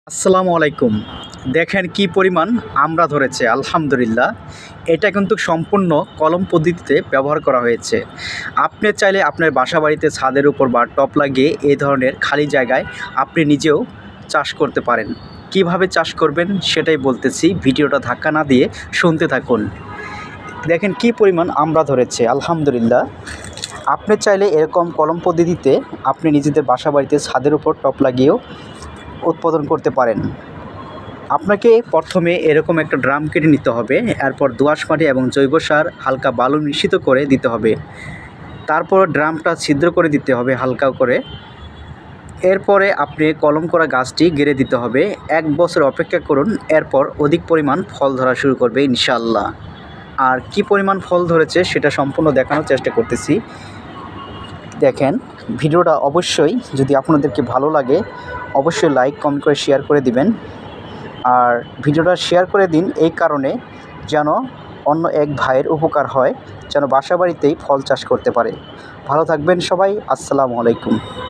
আসসালামু আলাইকুম। দেখেন কি পরিমাণ আমড়া ধরেছে, আলহামদুলিল্লাহ। এটা কিন্তু সম্পূর্ণ কলম পদ্ধতিতে ব্যবহার করা হয়েছে। আপনি চাইলে আপনার বাসাবাড়িতে ছাদের উপর বা টব লাগিয়ে এই ধরনের খালি জায়গায় আপনি নিজেও চাষ করতে পারেন। কিভাবে চাষ করবেন সেটাই বলতেছি, ভিডিওটা ধাক্কা না দিয়ে শুনতে থাকুন। দেখেন কি পরিমাণ আমড়া ধরেছে, আলহামদুলিল্লাহ। আপনি চাইলে এরকম কলম পদ্ধতিতে আপনি নিজেদের বাসাবাড়িতে ছাদের উপর টব লাগিয়েও উৎপাদন করতে পারেন। আপনাকে প্রথমে এরকম একটা ড্রাম কেটে নিতে হবে। এরপর দোআঁশ মাটি এবং জৈব সার হালকা বালু মিশ্রিত করে দিতে হবে। তারপর ড্রামটা ছিদ্র করে দিতে হবে হালকা করে। এরপরে আপনি কলম করা গাছটি গেড়ে দিতে হবে। 1 বছর অপেক্ষা করুন, এরপর অধিক পরিমাণ ফল ধরা শুরু করবে ইনশাআল্লাহ। আর কি পরিমাণ ফল ধরেছে সেটা সম্পূর্ণ দেখানোর চেষ্টা করতেছি। দেখেন, ভিডিওটা অবশ্যই যদি আপনাদেরকে ভালো লাগে অবশ্যই লাইক কমেন্ট করে শেয়ার করে দিবেন। আর ভিডিওটা শেয়ার করে দিন এই কারণে যেন অন্য এক ভাইয়ের উপকার হয়, যেন বাসাবাড়িতেই ফল চাষ করতে পারে। ভালো থাকবেন সবাই। আসসালামু আলাইকুম।